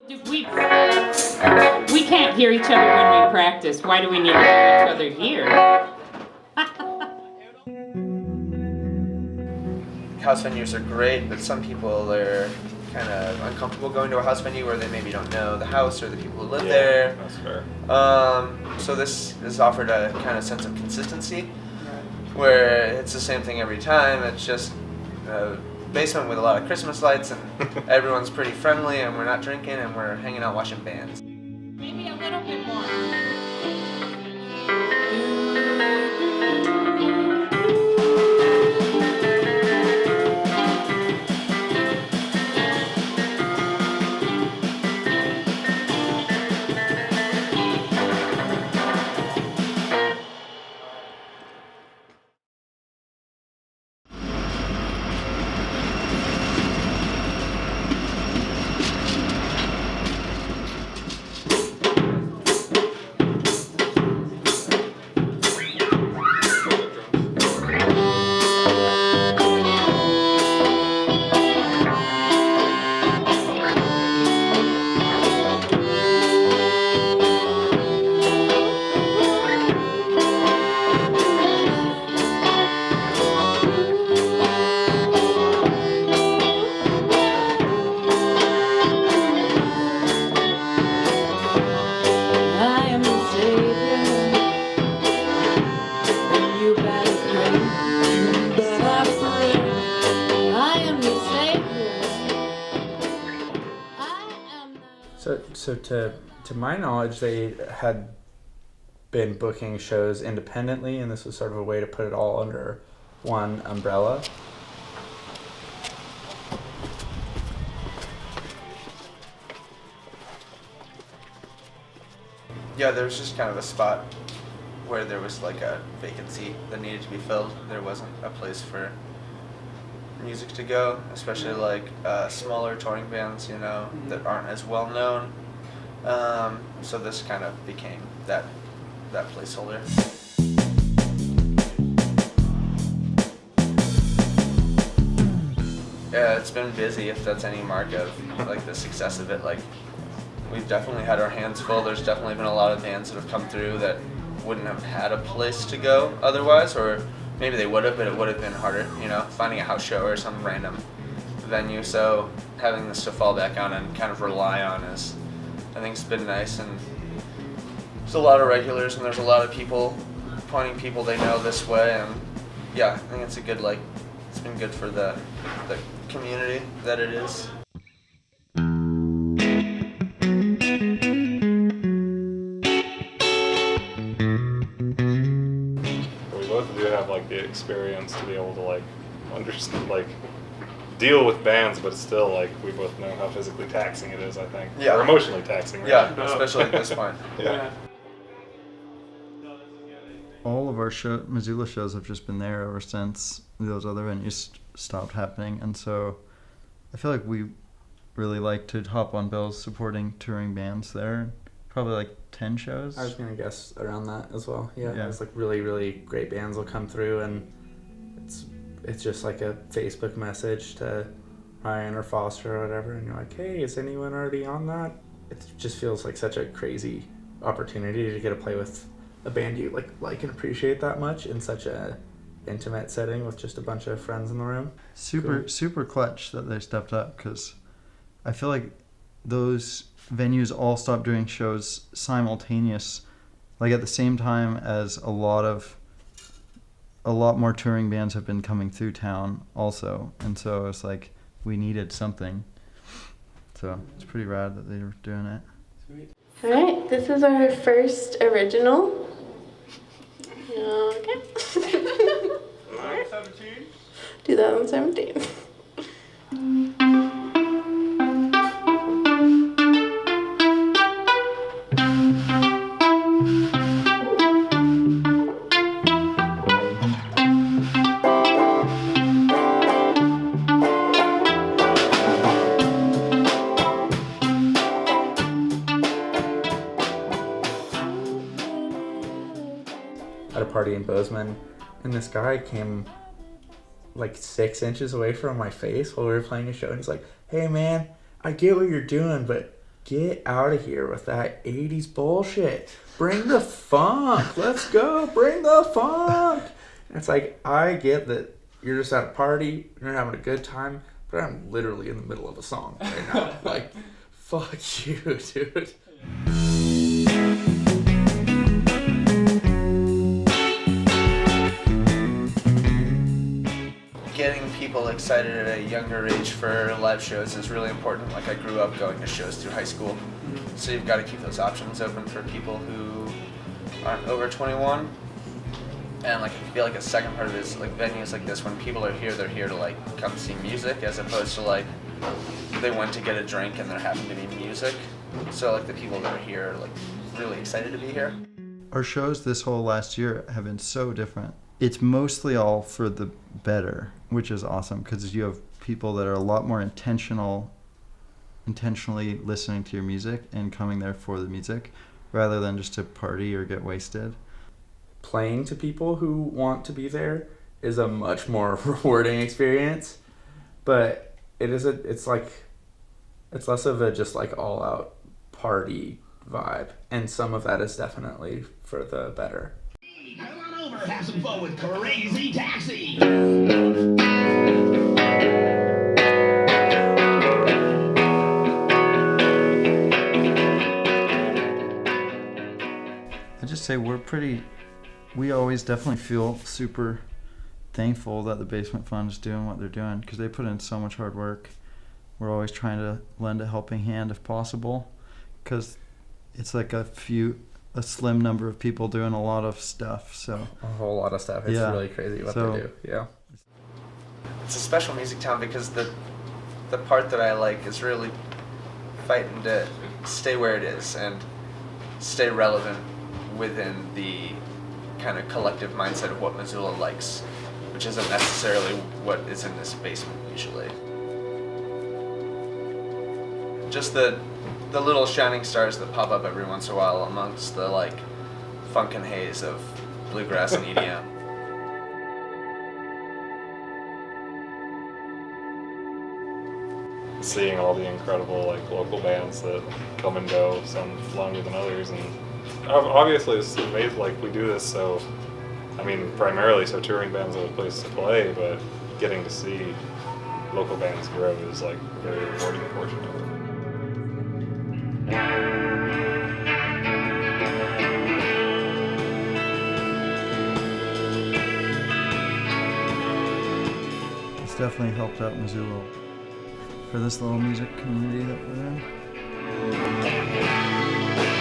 We can't hear each other when we practice. Why do we need to hear each other here? House venues are great, but some people are kind of uncomfortable going to a house venue where they maybe don't know the house or the people who live there. That's fair. So this is offered a kind of sense of consistency, where it's the same thing every time. It's just a basement with a lot of Christmas lights, and everyone's pretty friendly, and we're not drinking, and we're hanging out watching bands. Maybe a little bit more. So to my knowledge, they had been booking shows independently, and this was sort of a way to put it all under one umbrella. Yeah, there was just kind of a spot where there was like a vacancy that needed to be filled. There wasn't a place for music to go, especially like smaller touring bands, you know, that aren't as well known. So this kind of became that placeholder. Yeah, it's been busy, if that's any mark of like the success of it. Like, we've definitely had our hands full. There's definitely been a lot of bands that have come through that wouldn't have had a place to go otherwise, or maybe they would have, but it would have been harder, you know, finding a house show or some random venue. So having this to fall back on and kind of rely on is, I think, it's been nice. And there's a lot of regulars, and there's a lot of people pointing people they know this way. And yeah, I think it's a good, like, it's been good for the community that it is. We both do have like the experience to be able to like understand, like deal with bands, but still like we both know how physically taxing it is, I think. Yeah. Or emotionally taxing, right? Yeah, especially at this point. Yeah. All of our Missoula shows have just been there ever since those other venues stopped happening, and so I feel like we really like to hop on bills supporting touring bands there. Probably like 10 shows. I was gonna guess around that as well. Yeah. Yeah. It's like really, really great bands will come through, and it's just like a Facebook message to Ryan or Foster or whatever, and you're like, hey, is anyone already on that? It just feels like such a crazy opportunity to get to play with a band you like and appreciate that much in such a intimate setting with just a bunch of friends in the room. Super clutch that they stepped up, because I feel like those venues all stopped doing shows simultaneous, like at the same time as a lot more touring bands have been coming through town also, and so it's like we needed something. So it's pretty rad that they were doing it. Sweet. All right, this is our first original. Okay. 2017. At a party in Bozeman, and this guy came like 6 inches away from my face while we were playing a show, and he's like, hey man, I get what you're doing, but get out of here with that 80s bullshit. Bring the funk. Let's go. Bring the funk. And it's like, I get that you're just at a party, you're having a good time, but I'm literally in the middle of a song right now. Like, fuck you, dude. Getting people excited at a younger age for live shows is really important. Like, I grew up going to shows through high school, so you've got to keep those options open for people who aren't over 21. And like, I feel like a second part of it is like venues like this, when people are here, they're here to like come see music, as opposed to like they went to get a drink and there happened to be music. So like the people that are here are like really excited to be here. Our shows this whole last year have been so different. It's mostly all for the better, which is awesome, because you have people that are a lot more intentionally listening to your music and coming there for the music rather than just to party or get wasted. Playing to people who want to be there is a much more rewarding experience, but it's less of a just like all out party vibe, and some of that is definitely for the better. Come on over, have some fun with Crazy Taxi. I just say we always definitely feel super thankful that the Basement Fund is doing what they're doing, because they put in so much hard work. We're always trying to lend a helping hand if possible, because it's like a slim number of people doing a lot of stuff. So A whole lot of stuff. It's Yeah. really crazy what So- they do. Yeah. It's a special music town because the part that I like is really fighting to stay where it is and stay relevant within the kind of collective mindset of what Missoula likes, which isn't necessarily what is in this basement usually. Just the little shining stars that pop up every once in a while amongst the like funk and haze of bluegrass and EDM. Seeing all the incredible like local bands that come and go, some longer than others, and obviously it's amazing. Like, we do this so, I mean, primarily so touring bands have a place to play, but getting to see local bands grow is like a very rewarding portion of it. it's definitely helped out Missoula for this little music community that we're in.